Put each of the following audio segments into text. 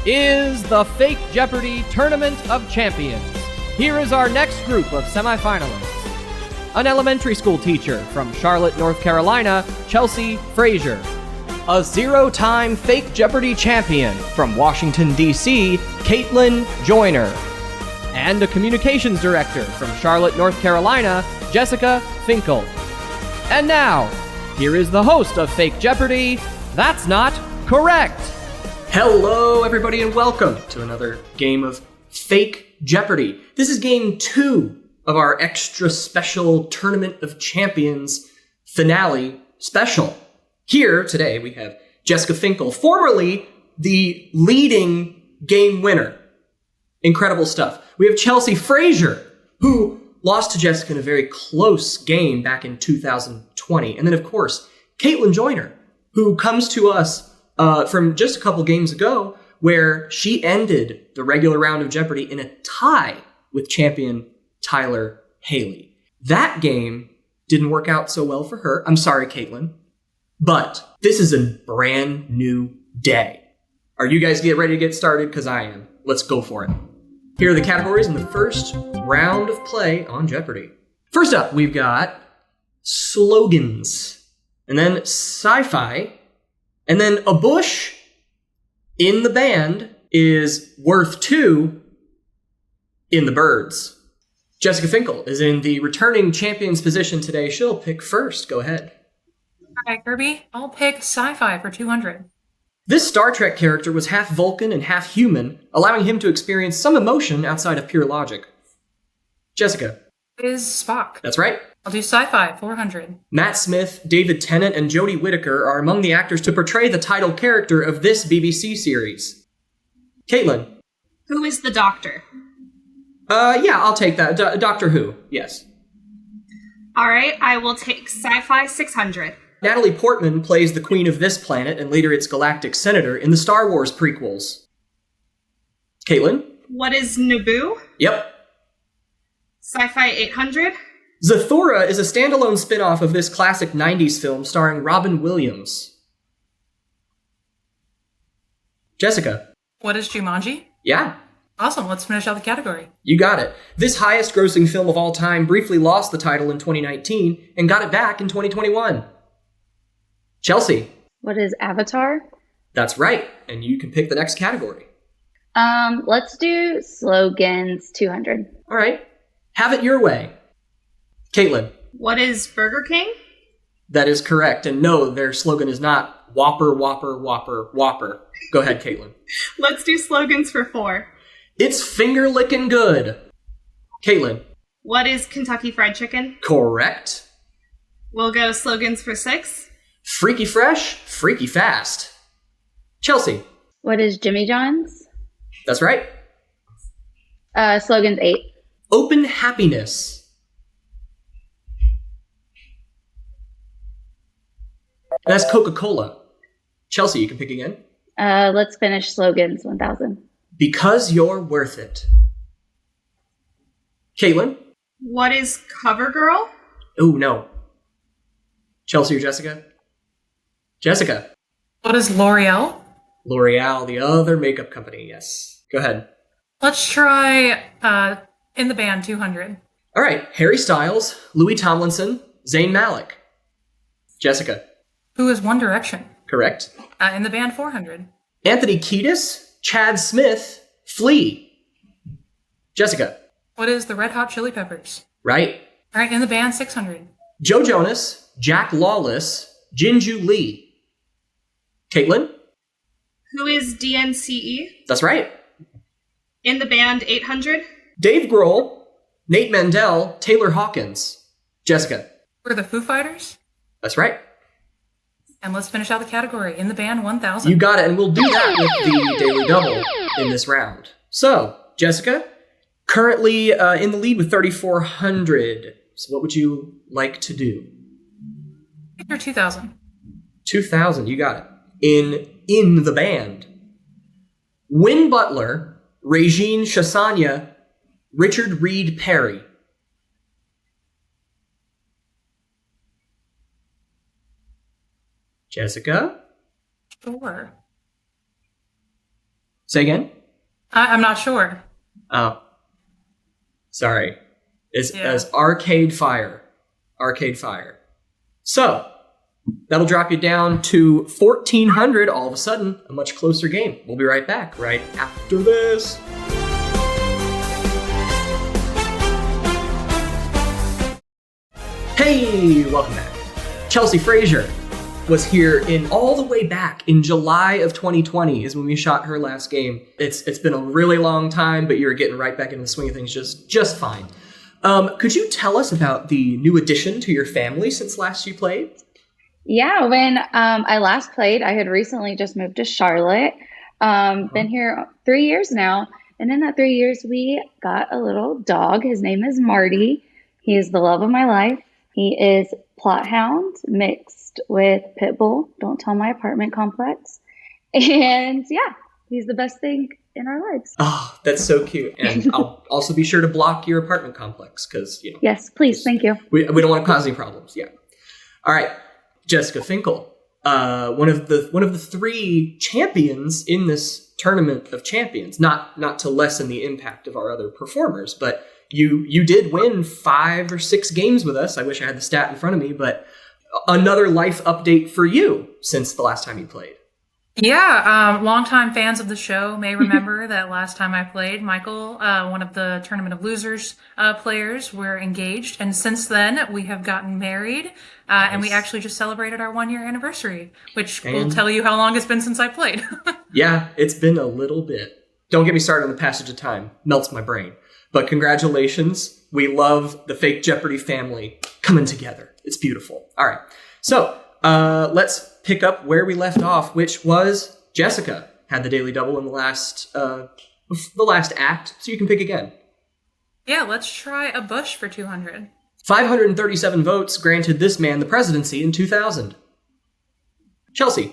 is the Fake Jeopardy Tournament of Champions. Here is our next group of semifinalists. An elementary school teacher from Charlotte, North Carolina, Chelsea Frazier. A zero-time Fake Jeopardy champion from Washington, D.C., Caitlin Joyner. And a communications director from Charlotte, North Carolina, Jessica Finkel. And now, here is the host of Fake Jeopardy, That's Not Correct. Hello, everybody, and welcome to another game of Fake Jeopardy. This is game 2 of our extra special Tournament of Champions finale special. Here today we have Jessica Finkel, formerly the leading game winner. Incredible stuff. We have Chelsea Frazier, who lost to Jessica in a very close game back in 2020. And then, of course, Caitlin Joyner, who comes to us from just a couple games ago, where she ended the regular round of Jeopardy in a tie with champion Tyler Haley. That game didn't work out so well for her. I'm sorry, Caitlin. But this is a brand new day. Are you guys ready to get started? Because I am. Let's go for it. Here are the categories in the first round of play on Jeopardy. First up, we've got slogans, and then sci-fi, and then a bush in the band is worth 2 in the birds. Jessica Finkel is in the returning champion's position today. She'll pick first. Go ahead. All right, Kirby. I'll pick sci-fi for 200. This Star Trek character was half Vulcan and half human, allowing him to experience some emotion outside of pure logic. Jessica. Is Spock. That's right. I'll do sci-fi, 400. Matt Smith, David Tennant, and Jodie Whittaker are among the actors to portray the title character of this BBC series. Caitlin. Who is the Doctor? Yeah, I'll take that. Doctor Who, yes. All right, I will take sci-fi, 600. Natalie Portman plays the Queen of this planet and later its galactic senator in the Star Wars prequels. Caitlin? What is Naboo? Yep. Sci-fi, 800. Zathura is a standalone spin-off of this classic 90s film starring Robin Williams. Jessica? What is Jumanji? Yeah. Awesome, let's finish out the category. You got it. This highest-grossing film of all time briefly lost the title in 2019 and got it back in 2021. Chelsea? What is Avatar? That's right, and you can pick the next category. Let's do slogans, 200. All right. Have it your way. Caitlin? What is Burger King? That is correct, and no, their slogan is not Whopper, Whopper, Whopper, Whopper. Go ahead, Caitlin. Let's do slogans for 4. It's finger-licking good. Caitlin? What is Kentucky Fried Chicken? Correct. We'll go slogans for 6. Freaky fresh, freaky fast. Chelsea? What is Jimmy John's? That's right. Slogans, 8. Open happiness. And that's Coca-Cola. Chelsea, you can pick again. Let's finish slogans, 1000. Because you're worth it. Caitlin? What is CoverGirl? Oh, no. Chelsea or Jessica? Jessica. What is L'Oreal? L'Oreal, the other makeup company, yes. Go ahead. Let's try in the band, 200. All right, Harry Styles, Louis Tomlinson, Zayn Malik. Jessica. Who is One Direction? Correct. In the band, 400. Anthony Kiedis, Chad Smith, Flea. Jessica. What is the Red Hot Chili Peppers? Right. All right, in the band, 600. Joe Jonas, Jack Lawless, Jinju Lee. Caitlin? Who is DNCE? That's right. In the band, 800. Dave Grohl, Nate Mendel, Taylor Hawkins. Jessica. We're the Foo Fighters. That's right. And let's finish out the category. In the band, 1,000. You got it, and we'll do that with the Daily Double in this round. So, Jessica, currently in the lead with 3,400. So what would you like to do? You're 2,000. 2,000, you got it. In the band. Win Butler, Regine Chasanya, Richard Reed Perry. Jessica? Sure. Say again? I'm not sure. Oh. Sorry. It's Arcade Fire. Arcade Fire. So, that'll drop you down to 1,400 all of a sudden. A much closer game. We'll be right back right after this. Hey, welcome back. Chelsea Frazier was here all the way back in July of 2020 is when we shot her last game. It's been a really long time, but you're getting right back into the swing of things just fine. Could you tell us about the new addition to your family since last you played? Yeah, when I last played, I had recently just moved to Charlotte. Been here 3 years now. And in that 3 years, we got a little dog. His name is Marty. He is the love of my life. He is Plot Hound mixed with Pit Bull. Don't tell my apartment complex. And yeah, he's the best thing in our lives. Oh, that's so cute. And I'll also be sure to block your apartment complex because, Yes, please. Thank you. We don't want to cause any problems. Yeah. All right. Jessica Finkel, one of the three champions in this tournament of champions, not to lessen the impact of our other performers, but you did win 5 or 6 games with us. I wish I had the stat in front of me, but another life update for you since the last time you played. Yeah, longtime fans of the show may remember that last time I played, Michael, one of the Tournament of Losers players, were engaged. And since then, we have gotten married, and we actually just celebrated our 1-year anniversary, which will tell you how long it's been since I played. Yeah, it's been a little bit. Don't get me started on the passage of time. Melts my brain. But congratulations. We love the Fake Jeopardy family coming together. It's beautiful. All right. So let's pick up where we left off, which was Jessica had the daily double in the last act, so you can pick again. Yeah, let's try a Bush for 200. 537 votes granted this man the presidency in 2000. Chelsea.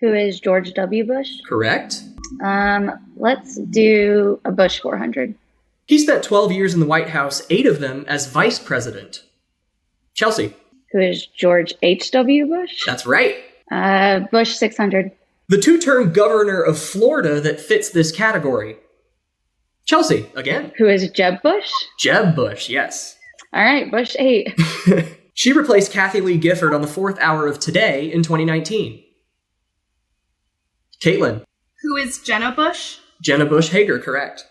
Who is George W. Bush? Correct. Let's do a Bush 400. He spent 12 years in the White House, 8 of them as vice president. Chelsea. Who is George H.W. Bush? That's right. Bush 600. The 2-term governor of Florida that fits this category. Chelsea, again. Who is Jeb Bush? Jeb Bush, yes. All right, Bush 8. She replaced Kathy Lee Gifford on the 4th hour of Today in 2019. Caitlin. Who is Jenna Bush? Jenna Bush Hager, correct.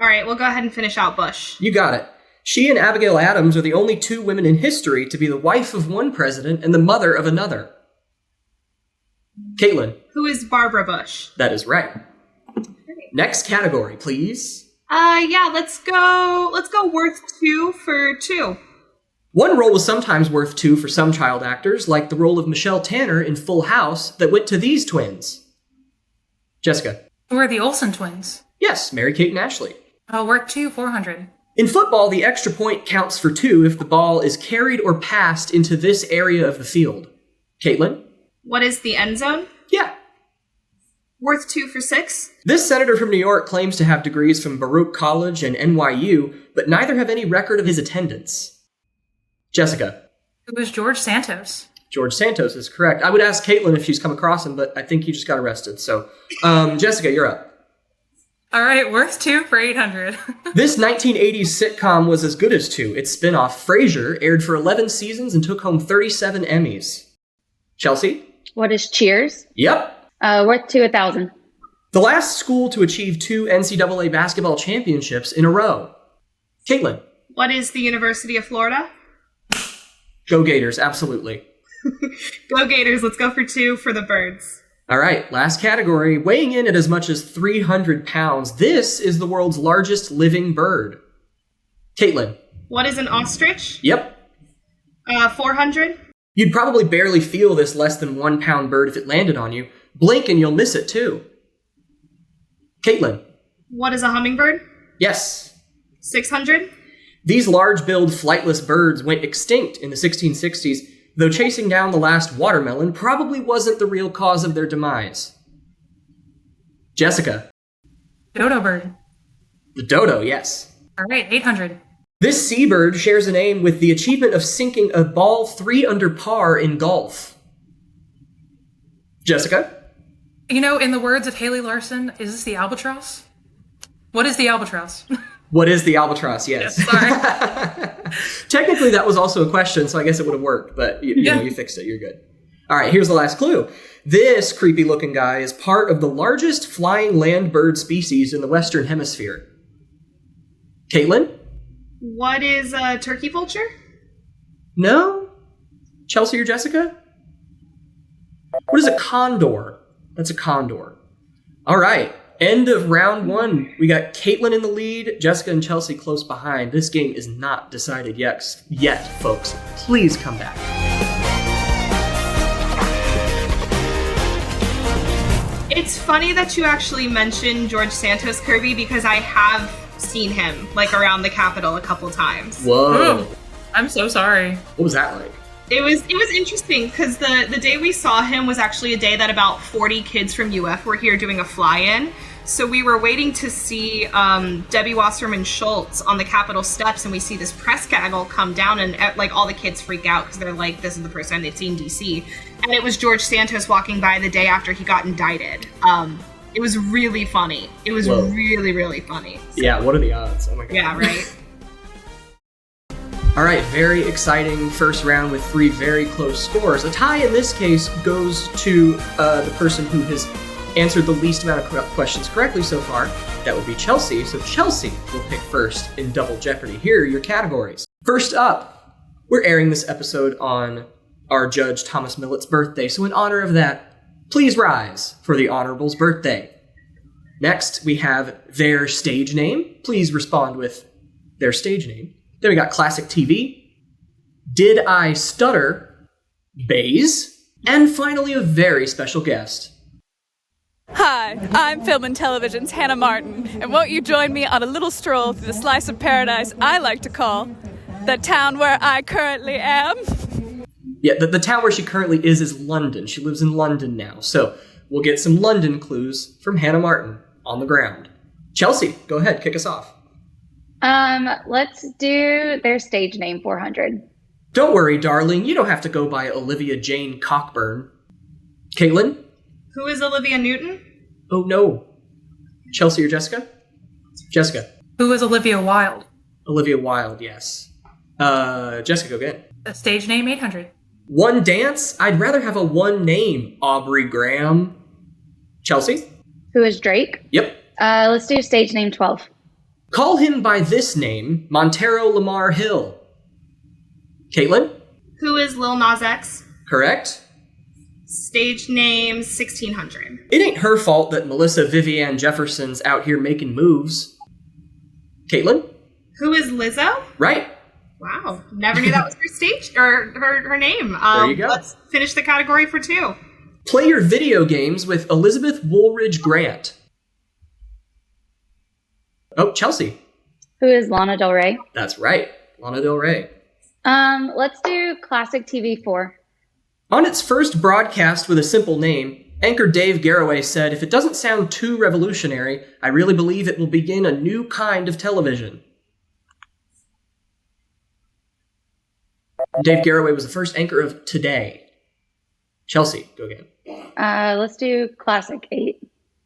All right, we'll go ahead and finish out Bush. You got it. She and Abigail Adams are the only 2 women in history to be the wife of one president and the mother of another. Caitlin. Who is Barbara Bush? That is right. Next category, please. Yeah, let's go worth 2 for 2. One role was sometimes worth 2 for some child actors, like the role of Michelle Tanner in Full House that went to these twins. Jessica. Who are the Olsen twins? Yes, Mary-Kate and Ashley. Worth 2, 400. In football, the extra point counts for 2 if the ball is carried or passed into this area of the field. Caitlin? What is the end zone? Yeah. Worth 2 for 6. This senator from New York claims to have degrees from Baruch College and NYU, but neither have any record of his attendance. Jessica? Who is George Santos? George Santos is correct. I would ask Caitlin if she's come across him, but I think he just got arrested. So, Jessica, you're up. All right, worth 2 for 800. This 1980s sitcom was as good as 2. Its spin-off, Frasier, aired for 11 seasons and took home 37 Emmys. Chelsea? What is Cheers? Yep. Worth 2, 1,000. The last school to achieve 2 NCAA basketball championships in a row. Caitlin? What is the University of Florida? Go Gators, absolutely. Go Gators, let's go for 2 for the Birds. All right, last category. Weighing in at as much as 300 pounds, this is the world's largest living bird. Caitlin. What is an ostrich? Yep. 400? You'd probably barely feel this less than 1 pound bird if it landed on you. Blink and you'll miss it too. Caitlin. What is a hummingbird? Yes. 600? These large-billed flightless birds went extinct in the 1660s, though chasing down the last watermelon probably wasn't the real cause of their demise. Jessica. Dodo bird. The dodo, yes. All right, 800. This seabird shares a name with the achievement of sinking a ball 3 under par in golf. Jessica. You know, in the words of Haley Larson, is this the albatross? What is the albatross? What is the albatross? Yes. Sorry. Technically, that was also a question, so I guess it would have worked, but you know, you fixed it. You're good. All right, here's the last clue. This creepy-looking guy is part of the largest flying land bird species in the Western Hemisphere. Caitlin? What is a turkey vulture? No? Chelsea or Jessica? What is a condor? That's a condor. All right. End of round 1. We got Caitlin in the lead, Jessica and Chelsea close behind. This game is not decided yet, folks. Please come back. It's funny that you actually mentioned George Santos, Kirby, because I have seen him like around the Capitol a couple times. Whoa. I'm so sorry. What was that like? It was interesting because the day we saw him was actually a day that about 40 kids from UF were here doing a fly-in. So we were waiting to see Debbie Wasserman Schultz on the Capitol steps, and we see this press gaggle come down, and like all the kids freak out because they're like, this is the first time they've seen DC. And it was George Santos walking by the day after he got indicted. It was really funny. It was really, really funny. So, yeah, what are the odds? Oh my god. Yeah, right. All right, very exciting first round with 3 very close scores. A tie in this case goes to the person who has answered the least amount of questions correctly so far. That would be Chelsea. So Chelsea will pick first in Double Jeopardy. Here are your categories. First up, we're airing this episode on our judge Thomas Millett's birthday. So in honor of that, please rise for the Honorable's birthday. Next, we have their stage name. Please respond with their stage name. Then we got classic TV. Did I stutter? Bays. And finally, a very special guest. Hi, I'm Film and Television's Hannah Martin, and won't you join me on a little stroll through the slice of paradise I like to call the town where I currently am? Yeah, the town where she currently is London. She lives in London now. So we'll get some London clues from Hannah Martin on the ground. Chelsea, go ahead, kick us off. Let's do their stage name, 400. Don't worry, darling. You don't have to go by Olivia Jane Cockburn. Caitlin? Who is Olivia Newton? Oh, no. Chelsea or Jessica? Jessica. Who is Olivia Wilde? Olivia Wilde, yes. Jessica, go again. A stage name, 800. One dance? I'd rather have a one name. Aubrey Graham. Chelsea? Who is Drake? Yep. Let's do stage name, 12. Call him by this name, Montero Lamar Hill. Caitlin? Who is Lil Nas X? Correct. Stage name 1600. It ain't her fault that Melissa Vivian Jefferson's out here making moves. Caitlin? Who is Lizzo? Right. Wow, never knew that was her stage or her name. There you go. Let's finish the category for 2. Play your video games with Elizabeth Woolridge Grant. Oh, Chelsea. Who is Lana Del Rey? That's right, Lana Del Rey. Let's do classic TV, 4. On its first broadcast with a simple name, anchor Dave Garroway said, "If it doesn't sound too revolutionary, I really believe it will begin a new kind of television." Dave Garroway was the first anchor of Today. Chelsea, go again. Let's do classic 8.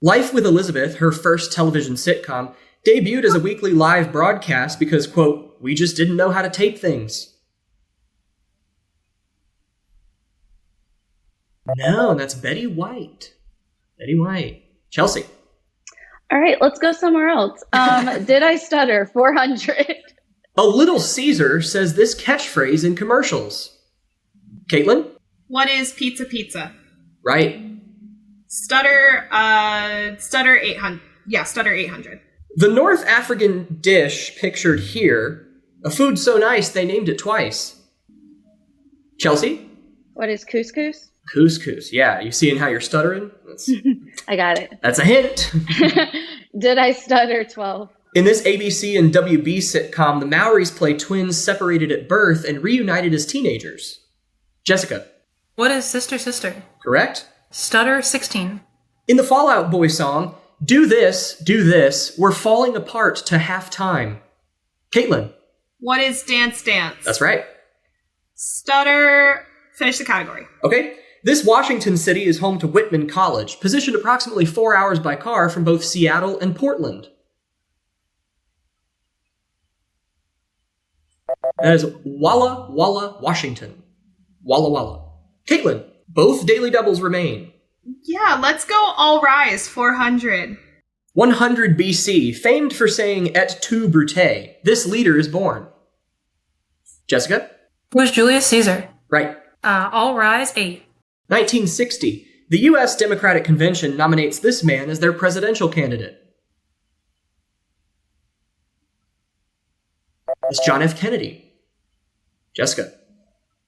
Life with Elizabeth, her first television sitcom, debuted as a weekly live broadcast because, quote, "we just didn't know how to tape things." No, that's Betty White. Betty White. Chelsea. All right, let's go somewhere else. Did I stutter? 400. A Little Caesar says this catchphrase in commercials. Caitlin? What is pizza pizza? Right. Stutter 800. Yeah, stutter 800. The North African dish pictured here, a food so nice they named it twice. Chelsea? What is couscous? Couscous, yeah. You seeing how you're stuttering? I got it. That's a hint. Did I stutter? 12. In this ABC and WB sitcom, the Maoris play twins separated at birth and reunited as teenagers. Jessica. What is Sister Sister? Correct. Stutter 16. In the Fall Out Boy song, do this, we're falling apart to halftime. Caitlin. What is dance dance? That's right. Stutter, finish the category. Okay. This Washington city is home to Whitman College, positioned approximately 4 hours by car from both Seattle and Portland. That is Walla Walla, Washington. Walla Walla. Caitlin, both daily doubles remain. Yeah, let's go all rise, 400. 100 BC, famed for saying et tu, Brute. This leader is born. Jessica? It was Julius Caesar. Right. All rise, 8. 1960, the U.S. Democratic Convention nominates this man as their presidential candidate. It's John F. Kennedy. Jessica?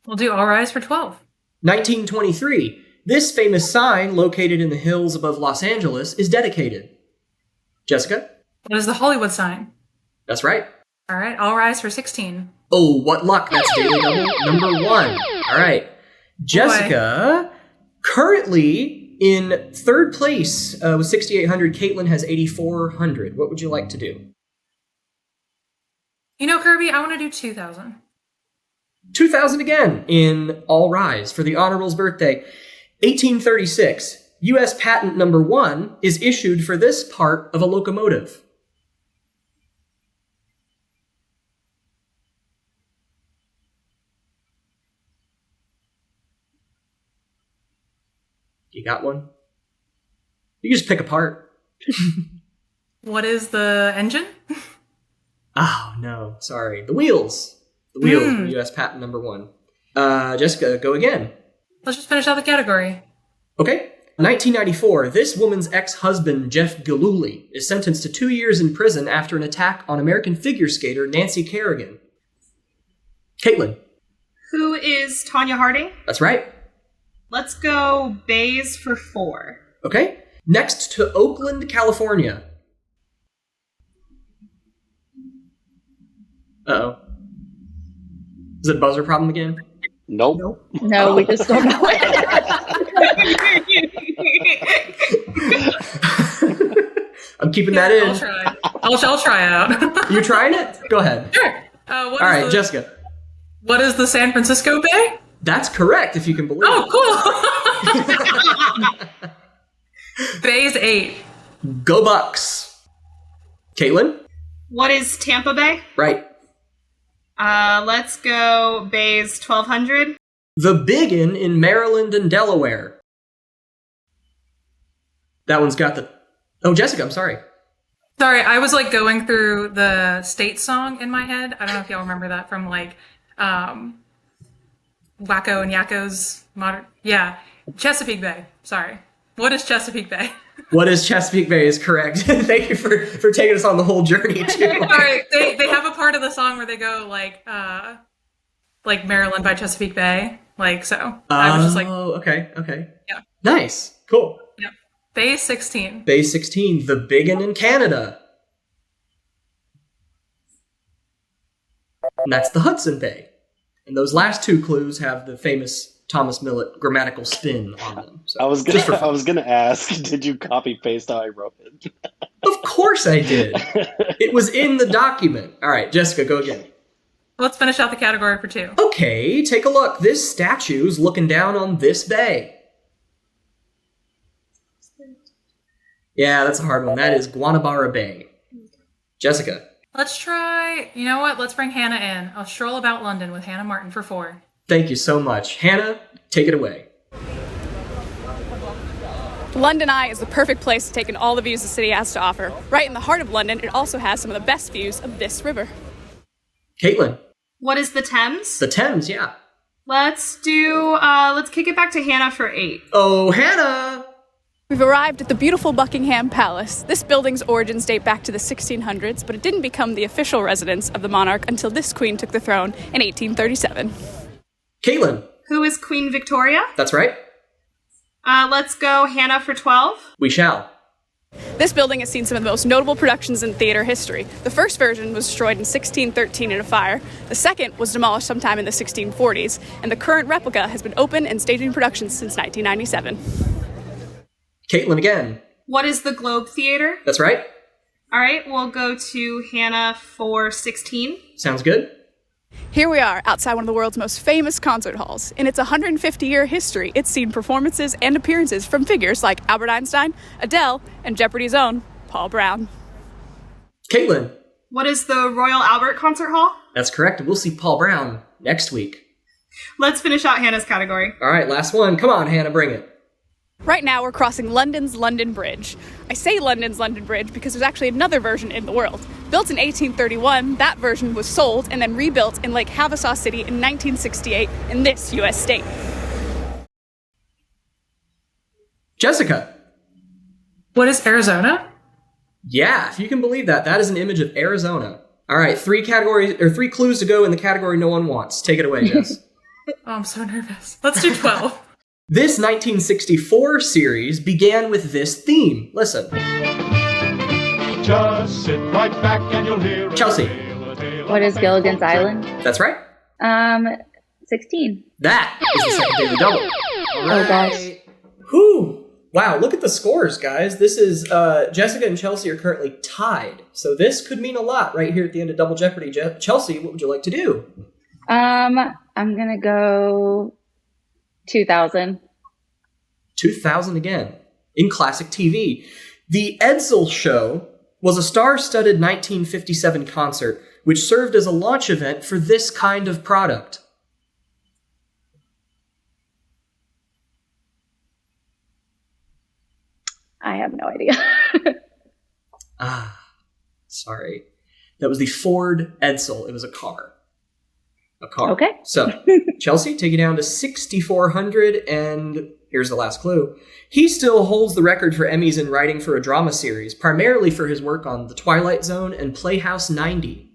We'll do all rise for 12. 1923, this famous sign located in the hills above Los Angeles is dedicated. Jessica? What is the Hollywood sign? That's right. All right, all rise for 16. Oh, what luck. That's daily double number 1. All right. Jessica, currently in third place with 6,800. Caitlin has 8,400. What would you like to do? You know, Kirby, I want to do 2,000. 2,000 again in All Rise for the Honorable's birthday. 1836. U.S. patent number 1 is issued for this part of a locomotive. You got one? You just pick a part. What is the engine? Oh, no. Sorry. The wheels. The wheels. U.S. patent number 1. Jessica, go again. Let's just finish out the category. Okay. 1994, this woman's ex-husband, Jeff Gillooly, is sentenced to 2 years in prison after an attack on American figure skater Nancy Kerrigan. Caitlin. Who is Tanya Harding? That's right. Let's go Bays for 4. Okay. Next to Oakland, California. Uh-oh. Is it a buzzer problem again? Nope. No, we just don't know it. I'm keeping that in. I'll try. I'll try out. You trying it? Go ahead. Sure. All right, Jessica. What is the San Francisco Bay? That's correct, if you can believe it. Oh, cool. Bay's 8. Go Bucks. Caitlin? What is Tampa Bay? Right. Let's go Bays 1,200. The Biggin in Maryland and Delaware. That one's got the... Oh, Jessica, I'm sorry. Sorry, I was like going through the state song in my head. I don't know if y'all remember that from like Wacko and Yakko's modern... Yeah, Chesapeake Bay. Sorry. What is Chesapeake Bay? What is Chesapeake Bay is correct. Thank you for taking us on the whole journey, too. Sorry, they have a part of the song where they go like Maryland by Chesapeake Bay. Like, so. I was just like... Oh, okay. Yeah. Nice. Cool. Yeah. Bay 16. Bay 16, the Biggin in Canada. And that's the Hudson Bay. And those last 2 clues have the famous Thomas Millett grammatical spin on them. So, I was gonna ask, did you copy paste how I wrote it? Of course I did. It was in the document. All right, Jessica, go again. Let's finish out the category for 2. Okay, take a look. This statue's looking down on this bay. Yeah, that's a hard one. That is Guanabara Bay. Jessica. Let's try, you know what? Let's bring Hannah in. I'll stroll about London with Hannah Martin for 4. Thank you so much. Hannah, take it away. London Eye is the perfect place to take in all the views the city has to offer. Right in the heart of London, it also has some of the best views of this river. Caitlin. What is the Thames? The Thames, yeah. Let's kick it back to Hannah for 8. Oh, Hannah! We've arrived at the beautiful Buckingham Palace. This building's origins date back to the 1600s, but it didn't become the official residence of the monarch until this queen took the throne in 1837. Caitlin. Who is Queen Victoria? That's right. Let's go Hannah for 12. We shall. This building has seen some of the most notable productions in theater history. The first version was destroyed in 1613 in a fire. The second was demolished sometime in the 1640s, and the current replica has been open and staging productions since 1997. Caitlin again. What is the Globe Theater? That's right. All right, we'll go to Hannah for 16. Sounds good. Here we are outside one of the world's most famous concert halls. In its 150-year history, it's seen performances and appearances from figures like Albert Einstein, Adele, and Jeopardy's own Paul Brown. Caitlin. What is the Royal Albert Concert Hall? That's correct. We'll see Paul Brown next week. Let's finish out Hannah's category. All right, last one. Come on, Hannah, bring it. Right now, we're crossing London's London Bridge. I say London's London Bridge because there's actually another version in the world. Built in 1831, that version was sold and then rebuilt in Lake Havasaw City in 1968 in this U.S. state. Jessica. What is Arizona? Yeah, if you can believe that. That is an image of Arizona. All right, 3 clues to go in the category no one wants. Take it away, Jess. Oh, I'm so nervous. Let's do 12. This 1964 series began with this theme. Listen. Just sit right back and you'll hear Chelsea. What is Gilligan's Island? That's right. 16. That is the second daily double. All right. Oh, gosh. Whew. Wow, look at the scores, guys. This is, Jessica and Chelsea are currently tied. So this could mean a lot right here at the end of Double Jeopardy. Chelsea, what would you like to do? I'm going to go 2000. 2000 again. In classic TV. The Edsel Show was a star-studded 1957 concert which served as a launch event for this kind of product. I have no idea. Sorry. That was the Ford Edsel. It was a car. A car. Okay. So, Chelsea, take it down to 6,400, and here's the last clue. He still holds the record for Emmys in writing for a drama series, primarily for his work on The Twilight Zone and Playhouse 90.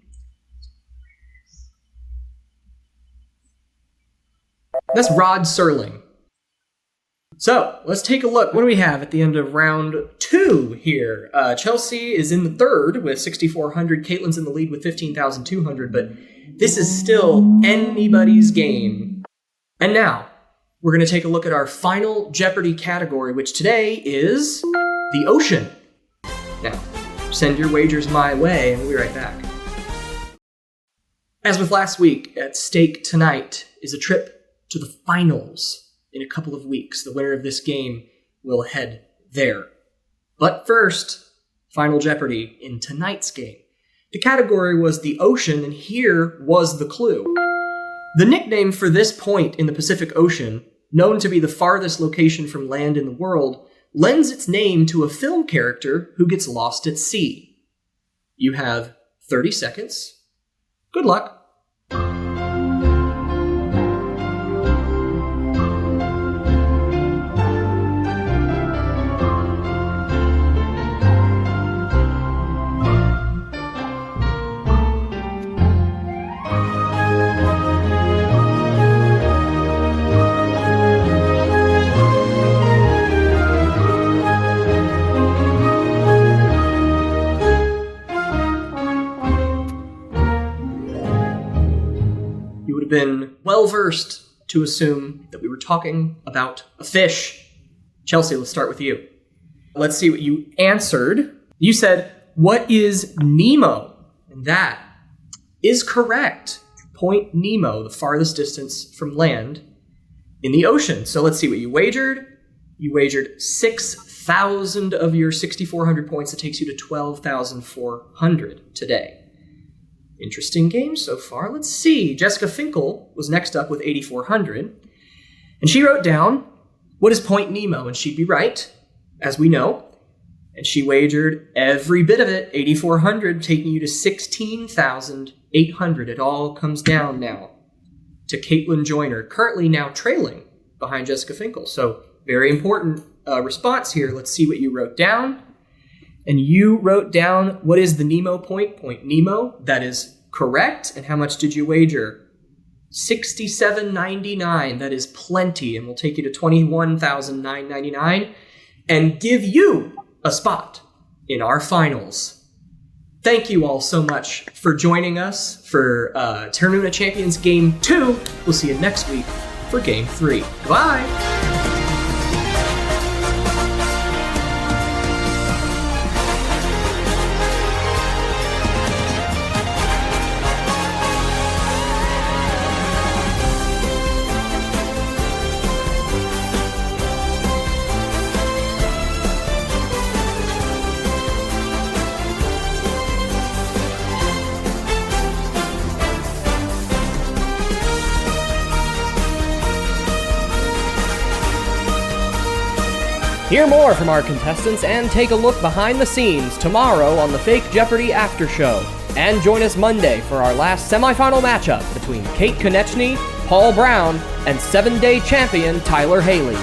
That's Rod Serling. So, let's take a look. What do we have at the end of round 2 here? Chelsea is in the third with 6,400. Caitlin's in the lead with 15,200, but this is still anybody's game. And now, we're going to take a look at our final Jeopardy category, which today is the ocean. Now, send your wagers my way, and we'll be right back. As with last week, at stake tonight is a trip to the finals. In a couple of weeks, the winner of this game will head there. But first, Final Jeopardy in tonight's game. The category was the ocean, and here was the clue. The nickname for this point in the Pacific Ocean, known to be the farthest location from land in the world, lends its name to a film character who gets lost at sea. You have 30 seconds. Good luck. Been well-versed to assume that we were talking about a fish. Chelsea, let's start with you. Let's see what you answered. You said, what is Nemo? And that is correct. Point Nemo, the farthest distance from land in the ocean. So let's see what you wagered. You wagered 6,000 of your 6,400 points. That takes you to 12,400 today. Interesting game so far. Let's see. Jessica Finkel was next up with 8,400. And she wrote down, what is Point Nemo? And she'd be right, as we know. And she wagered every bit of it, 8,400, taking you to 16,800. It all comes down now to Caitlin Joyner, currently now trailing behind Jessica Finkel. So very important response here. Let's see what you wrote down. And you wrote down, what is the Nemo point? Point Nemo. That is correct. And how much did you wager? 67.99. That is plenty. And we'll take you to 21,999 and give you a spot in our finals. Thank you all so much for joining us for Tournament of Champions Game 2. We'll see you next week for Game 3. Bye! Hear more from our contestants and take a look behind the scenes tomorrow on the Fake Jeopardy After Show. And join us Monday for our last semifinal matchup between Kate Konechny, Paul Brown, and 7-day champion Tyler Haley.